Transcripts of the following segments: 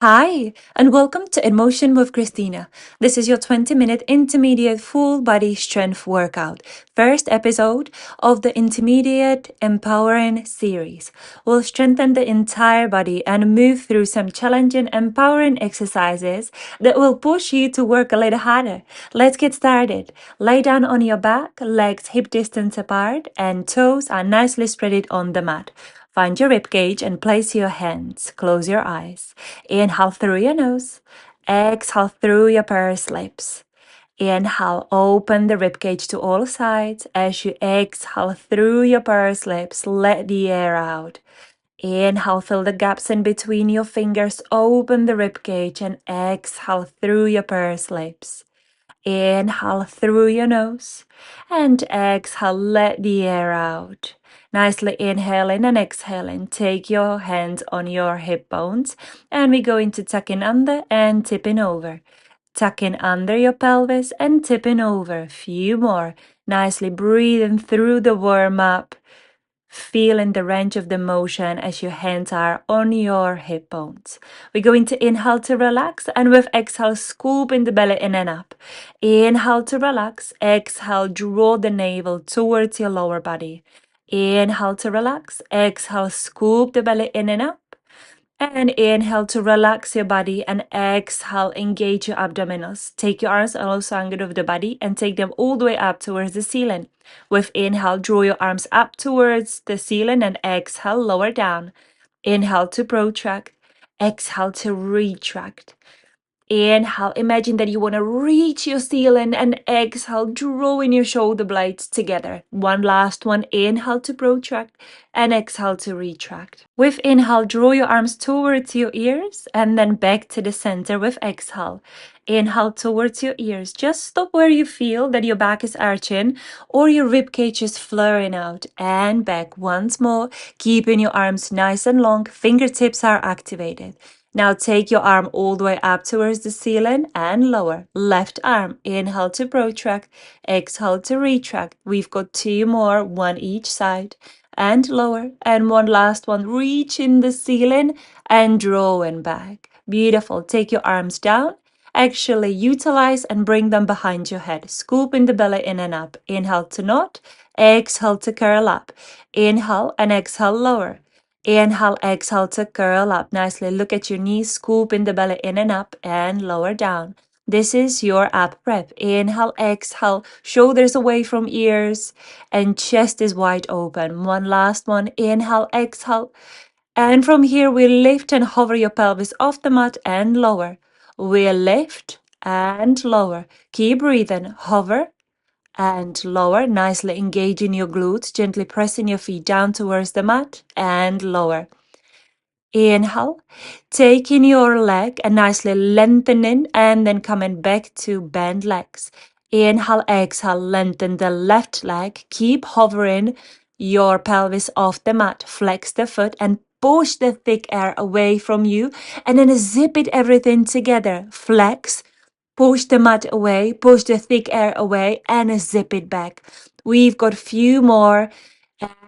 Hi, and welcome to In Motion with Kristyna. This is your 20-minute intermediate full body strength workout, first episode of the intermediate empowering series. We'll strengthen the entire body and move through some challenging empowering exercises that will push you to work a little harder. Let's get started. Lay down on your back, legs hip distance apart, and toes are nicely spread on the mat. Find your rib cage and place your hands. Close your eyes. Inhale through your nose. Exhale through your pursed lips. Inhale, open the rib cage to all sides. As you exhale through your pursed lips, let the air out. Inhale, fill the gaps in between your fingers. Open the rib cage and exhale through your pursed lips. Inhale through your nose and exhale, let the air out. Nicely inhaling and exhaling. Take your hands on your hip bones and we're going to tuck in under and tipping over. Tuck in under your pelvis and tipping over. A few more. Nicely breathing through the warm up. Feeling the range of the motion as your hands are on your hip bones. We're going to inhale to relax and with exhale, scooping the belly in and up. Inhale to relax. Exhale, draw the navel towards your lower body. Inhale to relax. Exhale, scoop the belly in and up. And inhale to relax your body and exhale, engage your abdominals. Take your arms also angled over the body and take them all the way up towards the ceiling. With inhale, draw your arms up towards the ceiling and exhale, lower down. Inhale to protract. Exhale to retract. Inhale, imagine that you want to reach your ceiling and exhale, drawing your shoulder blades together. One last one, inhale to protract and exhale to retract. With inhale, draw your arms towards your ears and then back to the center with exhale. Inhale towards your ears. Just stop where you feel that your back is arching or your rib cage is flaring out. And back once more, keeping your arms nice and long. Fingertips are activated. Now take your arm all the way up towards the ceiling and lower. Left arm, inhale to protract, exhale to retract. We've got two more, one each side. And lower. And one last one, reaching the ceiling and drawing back. Beautiful. Take your arms down. Actually utilize and bring them behind your head. Scooping the belly in and up. Inhale to knot. Exhale to curl up. Inhale and exhale lower. Inhale, exhale to curl up nicely. Look at your knees, scoop in the belly in and up and lower down. This is your ab prep. Inhale, exhale, shoulders away from ears and chest is wide open. One last one. Inhale, exhale. And from here, we lift and hover your pelvis off the mat and lower. We lift and lower. Keep breathing. Hover and lower, nicely engaging your glutes, gently pressing your feet down towards the mat and lower. Inhale, taking your leg and nicely lengthening and then coming back to bend legs. Inhale, exhale, lengthen the left leg. Keep hovering your pelvis off the mat. Flex the foot and push the thick air away from you and then zip it everything together. Flex. Push the mat away, push the thick air away, and zip it back. We've got a few more.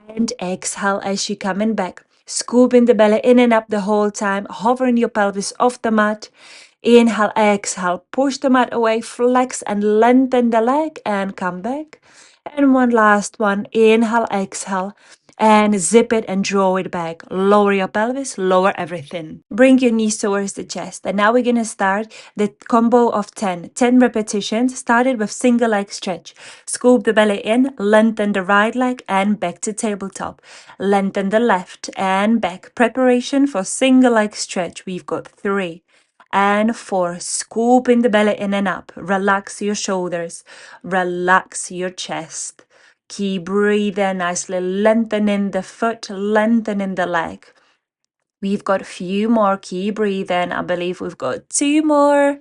And exhale as you're coming back. Scooping the belly in and up the whole time, hovering your pelvis off the mat. Inhale, exhale, push the mat away, flex and lengthen the leg, and come back. And one last one. Inhale, exhale. And zip it and draw it back. Lower your pelvis, lower everything. Bring your knees towards the chest. And now we're going to start the combo of 10. 10 repetitions, started with single leg stretch. Scoop the belly in, lengthen the right leg and back to tabletop. Lengthen the left and back. Preparation for single leg stretch. We've got 3 and 4. Scooping the belly in and up. Relax your shoulders. Relax your chest. Keep breathing nicely, lengthening the foot, lengthening the leg. We've got a few more. Keep breathing. I believe we've got 2 more.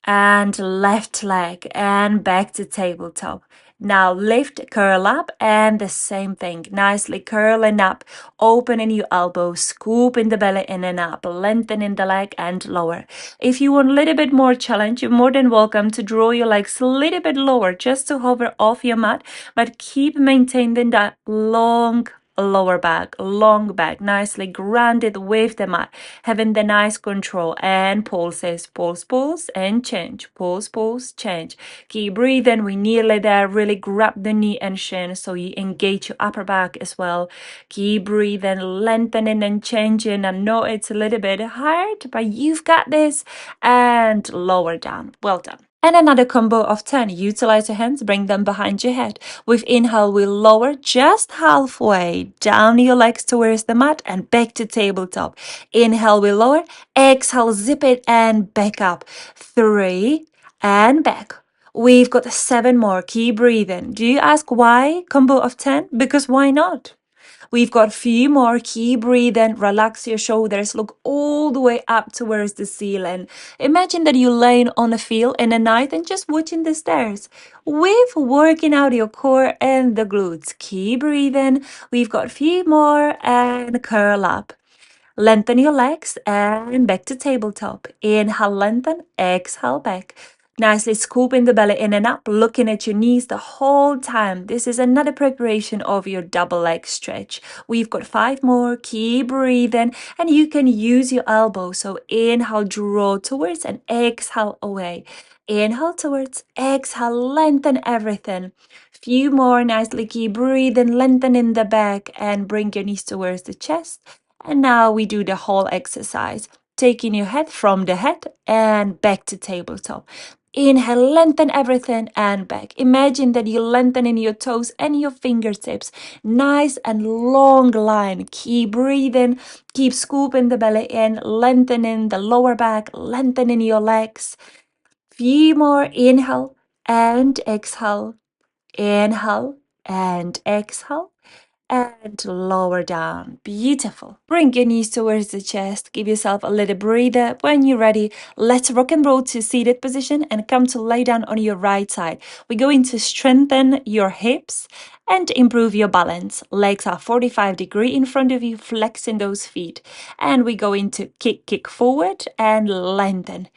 And left leg and back to tabletop. Now lift, curl up and the same thing. Nicely curling up, opening your elbows, scooping the belly in and up, lengthening the leg and lower. If you want a little bit more challenge, you're more than welcome to draw your legs a little bit lower just to hover off your mat, but keep maintaining that long lower back, long back, nicely grounded with the mat, having the nice control. And pulses, pulse, pulse, and change. Pulse, pulse, change. Keep breathing. We're nearly there. Really grab the knee and shin so you engage your upper back as well. Keep breathing, lengthening and changing. I know it's a little bit hard, but you've got this. And lower down. Well done. And another combo of 10. Utilize your hands, bring them behind your head. With inhale, we lower just halfway down your legs towards the mat and back to tabletop. Inhale, we lower. Exhale, zip it and back up. 3 and back. We've got 7 more. Keep breathing. Do you ask why combo of 10? Because why not? We've got a few more. Keep breathing. Relax your shoulders. Look all the way up towards the ceiling. Imagine that you're laying on a field in the night and just watching the stars. With working out your core and the glutes. Keep breathing. We've got a few more and curl up. Lengthen your legs and back to tabletop. Inhale, lengthen. Exhale, back. Nicely scooping the belly in and up, looking at your knees the whole time. This is another preparation of your double leg stretch. We've got 5 more. Keep breathing, and you can use your elbow. So inhale, draw towards, and exhale away. Inhale towards, exhale, lengthen everything. Few more. Nicely keep breathing, lengthen in the back, and bring your knees towards the chest. And now we do the whole exercise, taking your head from the head and back to tabletop. Inhale, lengthen everything and back. Imagine that you're lengthening your toes and your fingertips. Nice and long line. Keep breathing. Keep scooping the belly in, lengthening the lower back, lengthening your legs. Few more. Inhale and exhale. Inhale and exhale. And lower down. Beautiful. Bring your knees towards the chest. Give yourself a little breather. When you're ready, let's rock and roll to seated position and come to lay down on your right side. We're going to strengthen your hips and improve your balance. Legs are 45 degrees in front of you, flexing those feet. And we're going to kick forward and lengthen.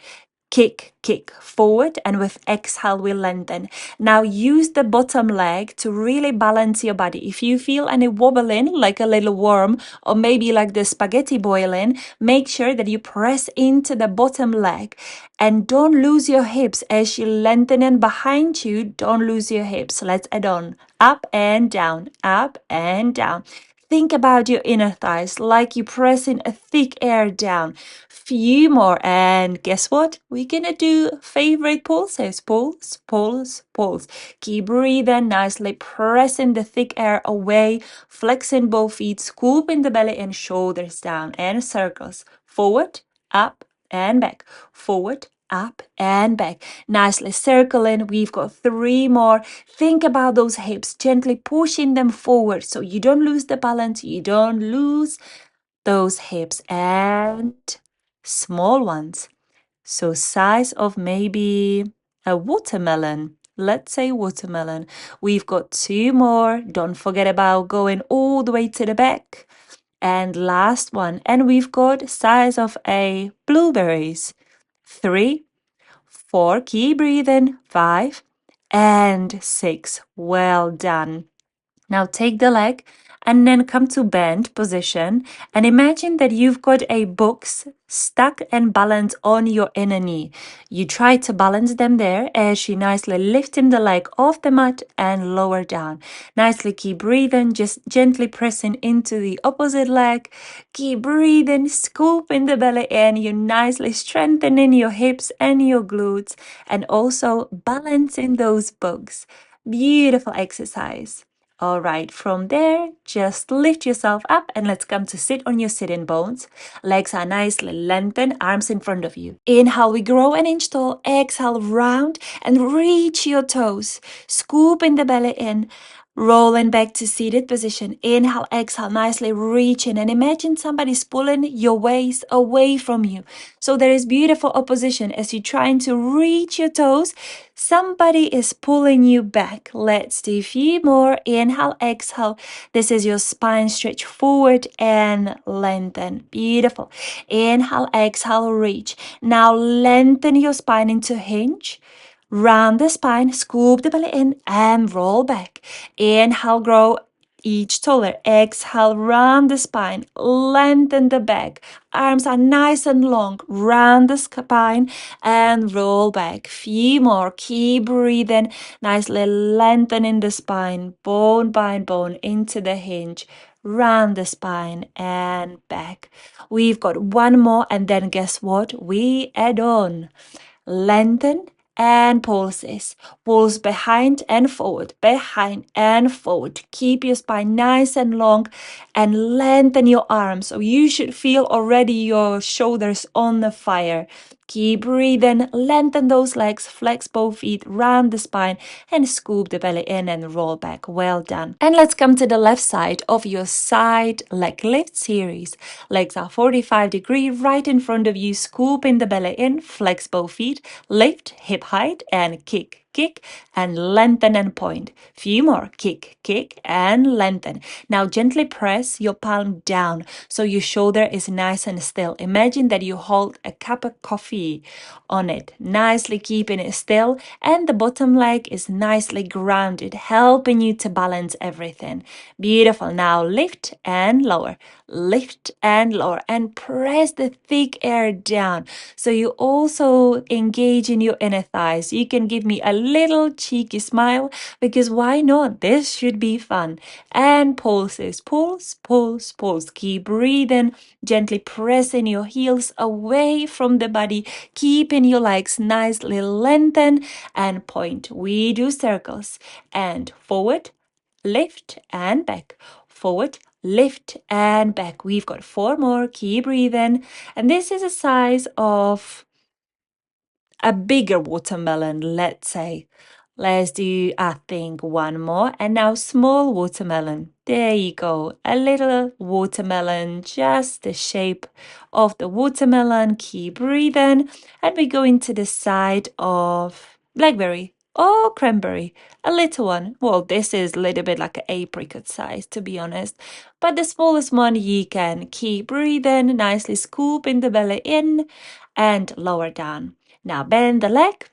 Kick forward, and with exhale we lengthen. Now use the bottom leg to really balance your body. If you feel any wobbling like a little worm or maybe like the spaghetti boiling, make sure that you press into the bottom leg and don't lose your hips as you lengthening behind you. Don't lose your hips. Let's add on up and down, up and down. Think about your inner thighs like you're pressing a thick air down. Few more, and guess what? We're gonna do favorite pulses. Pulse, pulse, pulse. Keep breathing nicely, pressing the thick air away, flexing both feet, scooping the belly and shoulders down, and circles. Forward, up, and back. Forward, up, and back. Nicely circling. We've got 3 more. Think about those hips, gently pushing them forward so you don't lose the balance, you don't lose those hips, and small ones. So size of maybe a watermelon. Let's say watermelon. We've got 2 more. Don't forget about going all the way to the back. And last one. And we've got size of a blueberries. 3, 4. Keep breathing. 5 and 6. Well done. Now take the leg and then come to bend position and imagine that you've got a box stuck and balanced on your inner knee. You try to balance them there as you nicely lifting the leg off the mat and lower down. Nicely keep breathing, just gently pressing into the opposite leg. Keep breathing, scooping the belly in. You're nicely strengthening your hips and your glutes and also balancing those books. Beautiful exercise. All right, from there, just lift yourself up and let's come to sit on your sitting bones. Legs are nicely lengthened, arms in front of you. Inhale, we grow an inch tall. Exhale, round and reach your toes. Scooping the belly in. Rolling back to seated position. Inhale, exhale, nicely reaching. And imagine somebody's pulling your waist away from you. So there is beautiful opposition as you're trying to reach your toes. Somebody is pulling you back. Let's do a few more. Inhale, exhale. This is your spine stretch forward and lengthen. Beautiful. Inhale, exhale, reach. Now lengthen your spine into hinge. Round the spine, scoop the belly in and roll back. Inhale, grow each taller. Exhale, round the spine, lengthen the back. Arms are nice and long, round the spine and roll back. Few more, keep breathing, nicely lengthening the spine, bone by bone into the hinge, round the spine and back. We've got one more and then guess what? We add on. Lengthen and pulses. Pulse behind and forward, behind and forward. Keep your spine nice and long and lengthen your arms. So you should feel already your shoulders on the fire. Keep breathing, lengthen those legs, flex both feet, round the spine and scoop the belly in and roll back. Well done. And let's come to the left side of your side leg lift series. Legs are 45 degrees right in front of you, scooping the belly in, flex both feet, lift, hip height and kick. Kick and lengthen and point. Few more. Kick, kick and lengthen. Now gently press your palm down so your shoulder is nice and still. Imagine that you hold a cup of coffee on it, nicely keeping it still, and the bottom leg is nicely grounded, helping you to balance everything. Beautiful. Now lift and lower, lift and lower, and press the thick air down. So you also engage in your inner thighs. You can give me a little cheeky smile because why not? This should be fun. And pulses, pulse, pulse, pulse. Keep breathing, gently pressing your heels away from the body, keeping your legs nicely lengthened and point. We do circles and forward, lift and back, forward, lift and back. We've got 4 more. Keep breathing. And this is a size of a bigger watermelon, let's say. Let's do, I think, one more. And now small watermelon. There you go. A little watermelon, just the shape of the watermelon. Keep breathing. And we go into the side of blackberry or cranberry. A little one. Well, this is a little bit like an apricot size, to be honest. But the smallest one you can keep breathing, nicely scooping the belly in and lower down. Now bend the leg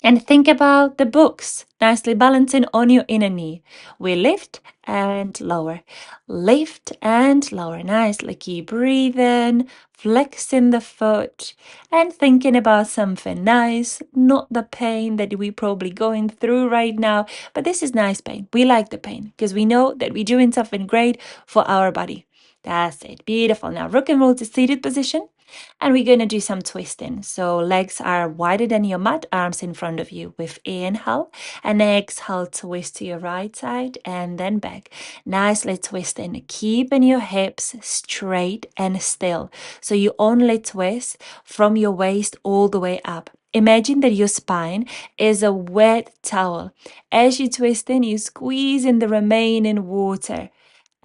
and think about the books, nicely balancing on your inner knee. We lift and lower, lift and lower. Nicely keep breathing, flexing the foot and thinking about something nice, not the pain that we're probably going through right now, but this is nice pain. We like the pain because we know that we're doing something great for our body. That's it. Beautiful. Now rock and roll to seated position. And we're going to do some twisting. So legs are wider than your mat, arms in front of you. With inhale and exhale, twist to your right side and then back. Nicely twisting, keeping your hips straight and still. So you only twist from your waist all the way up. Imagine that your spine is a wet towel. As you twist in, you squeeze in the remaining water.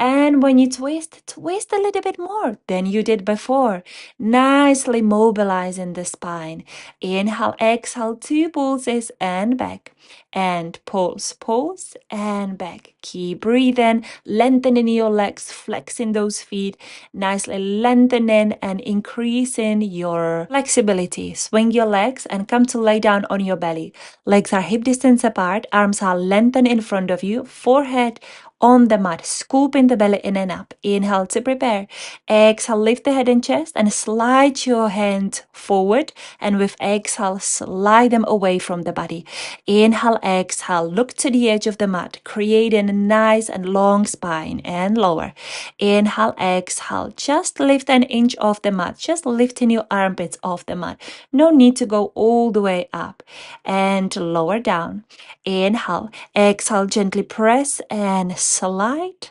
And when you twist, twist a little bit more than you did before. Nicely mobilizing the spine. Inhale, exhale, 2 pulses and back. And pulse, pulse and back. Keep breathing, lengthening your legs, flexing those feet. Nicely lengthening and increasing your flexibility. Swing your legs and come to lay down on your belly. Legs are hip distance apart. Arms are lengthened in front of you. Forehead on the mat, scooping the belly in and up. Inhale to prepare. Exhale, lift the head and chest and slide your hand forward. And with exhale, slide them away from the body. Inhale, exhale, look to the edge of the mat, creating a nice and long spine and lower. Inhale, exhale, just lift an inch off the mat, just lifting your armpits off the mat. No need to go all the way up and lower down. Inhale, exhale, gently press and slide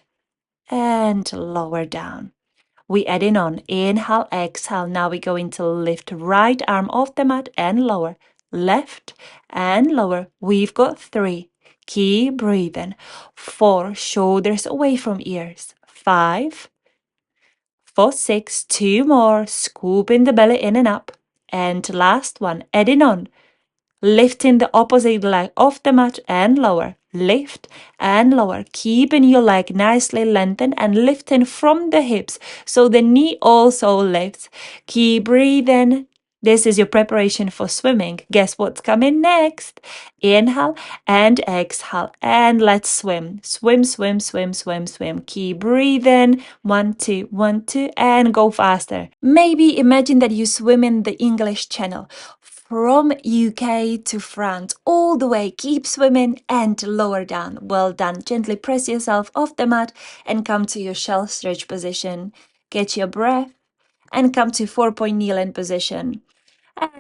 and lower down. We adding on. Inhale, exhale. Now we're going to lift right arm off the mat and lower. Left and lower. We've got 3. Keep breathing. 4. Shoulders away from ears. 5. 4, 6. 2 more. Scooping the belly in and up. And last one. Adding on. Lifting the opposite leg off the mat and lower. Lift and lower. Keeping your leg nicely lengthened and lifting from the hips so the knee also lifts. Keep breathing. This is your preparation for swimming. Guess what's coming next? Inhale and exhale. And let's swim. Swim, swim, swim, swim, swim. Keep breathing. 1, 2, 1, 2, and go faster. Maybe imagine that you swim in the English Channel from UK to France, all the way. Keep swimming and lower down. Well done. Gently press yourself off the mat and come to your shell stretch position. Get your breath and come to 4-point kneeling position.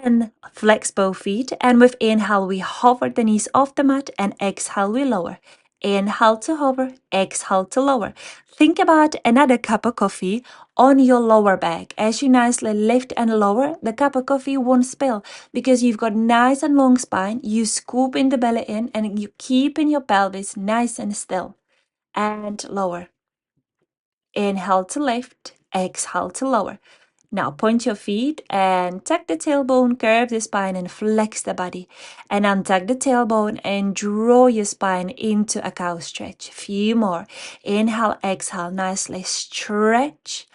And flex both feet. And with inhale, we hover the knees off the mat, and exhale, we lower. Inhale to hover, exhale to lower. Think about another cup of coffee on your lower back. As you nicely lift and lower, the cup of coffee won't spill because you've got nice and long spine. You scoop in the belly in and you keep in your pelvis nice and still. And lower. Inhale to lift, exhale to lower. Now point your feet and tuck the tailbone, curve the spine and flex the body. And untuck the tailbone and draw your spine into a cow stretch. Few more. Inhale, exhale, nicely stretch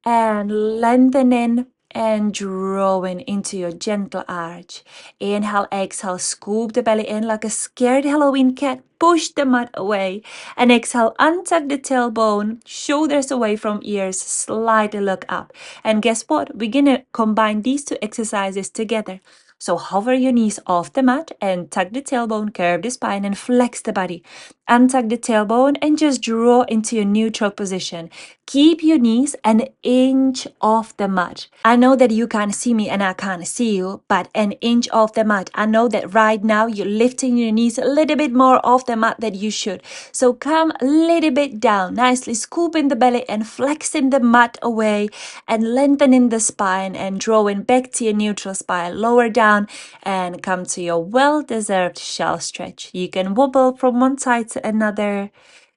and lengthening and drawing into your gentle arch. Inhale, exhale, scoop the belly in like a scared Halloween cat. Push the mat away. And exhale, untuck the tailbone, shoulders away from ears, slightly look up. And guess what? We're gonna combine these two exercises together. So hover your knees off the mat and tuck the tailbone, curve the spine and flex the body. Untuck the tailbone and just draw into your neutral position. Keep your knees an inch off the mat. I know that you can't see me and I can't see you, but an inch off the mat. I know that right now you're lifting your knees a little bit more off the mat than you should. So come a little bit down, nicely scooping the belly and flexing the mat away and lengthening the spine and drawing back to your neutral spine. Lower down and come to your well-deserved shell stretch. You can wobble from one side to another.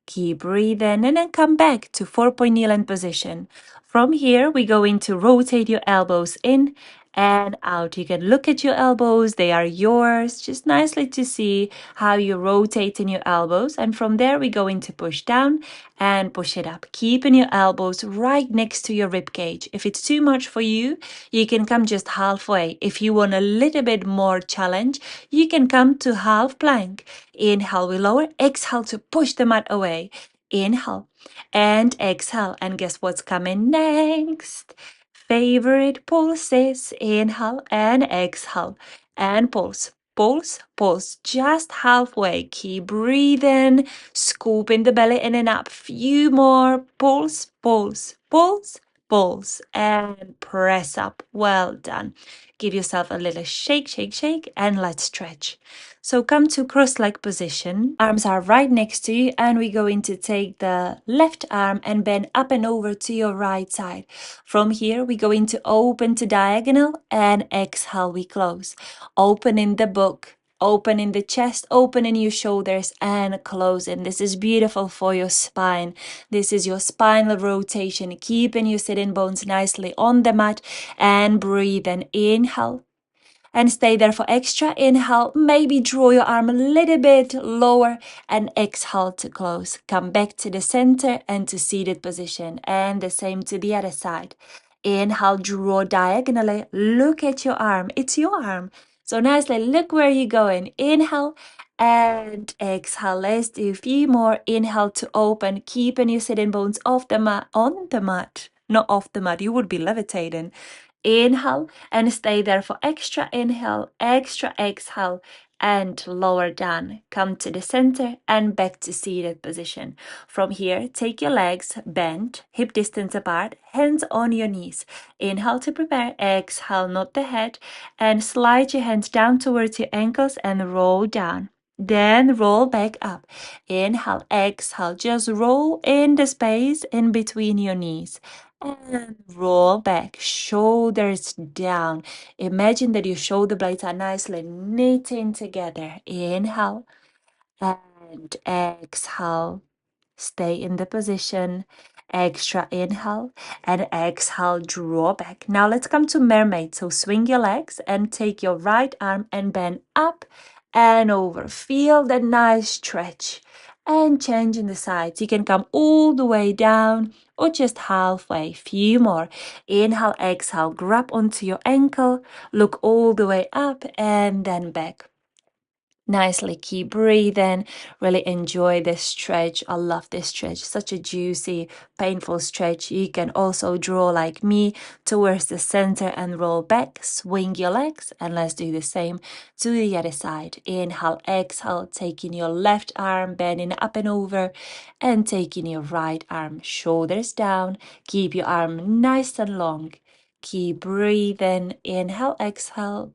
Keep breathing and then come back to 4-point kneeling position. From here, we're going to rotate your elbows in and out. You can look at your elbows, they are yours. Just nicely to see how you're rotating your elbows. And from there, we're going to push down and push it up. Keeping your elbows right next to your rib cage. If it's too much for you, you can come just halfway. If you want a little bit more challenge, you can come to half plank. Inhale, we lower. Exhale to push the mat away. Inhale and exhale. And guess what's coming next? Favorite pulses. Inhale and exhale. And pulse. Pulse, pulse, just halfway. Keep breathing. Scooping the belly in and up. Few more. Pulse, pulse, pulse, pulse. And press up. Well done. Give yourself a little shake, shake, shake. And let's stretch. So come to cross-leg position. Arms are right next to you and we're going to take the left arm and bend up and over to your right side. From here, we're going to open to diagonal and exhale, we close. Opening the book, opening the chest, opening your shoulders and closing. This is beautiful for your spine. This is your spinal rotation, keeping your sitting bones nicely on the mat and breathing. Inhale. And stay there for extra. Inhale, maybe draw your arm a little bit lower and exhale to close. Come back to the center and to seated position. And the same to the other side. Inhale, draw diagonally. Look at your arm. It's your arm. So nicely, look where you're going. Inhale and exhale. Let's do a few more. Inhale to open, keeping your sitting bones off the mat, on the mat. Not off the mat, you would be levitating. Inhale and stay there for extra inhale, extra exhale, and lower down. Come to the center and back to seated position. From here, take your legs bent, hip distance apart, hands on your knees. Inhale to prepare, exhale, nod the head, and slide your hands down towards your ankles and roll down. Then roll back up. Inhale, exhale, just roll in the space in between your knees. And roll back, shoulders down. Imagine that your shoulder blades are nicely knitting together. Inhale and exhale. Stay in the position. Extra inhale and exhale, draw back. Now let's come to mermaid. So swing your legs and take your right arm and bend up and over. Feel the nice stretch. And changing the sides. You can come all the way down or just halfway. Few more. Inhale, exhale, grab onto your ankle, look all the way up and then back. Nicely keep breathing. Really enjoy this stretch. I love this stretch. Such a juicy, painful stretch. You can also draw like me towards the center and roll back. Swing your legs and let's do the same to the other side. Inhale, exhale, taking your left arm, bending up and over, and taking your right arm, shoulders down. Keep your arm nice and long. Keep breathing. Inhale, exhale,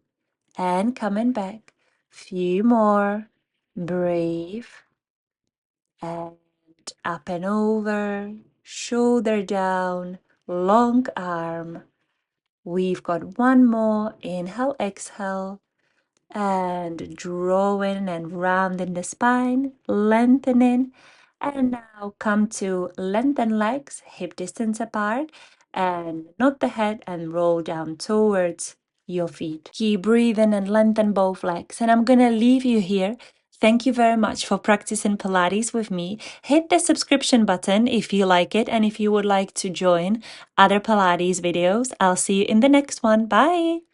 and coming back. Few more. Breathe. And up and over. Shoulder down. Long arm. We've got one more. Inhale, exhale. And drawing and rounding the spine. Lengthening. And now come to lengthen legs, hip distance apart. And nod the head and roll down towards your feet. Keep breathing and lengthen both legs. And I'm going to leave you here. Thank you very much for practicing Pilates with me. Hit the subscription button if you like it and if you would like to join other Pilates videos. I'll see you in the next one. Bye.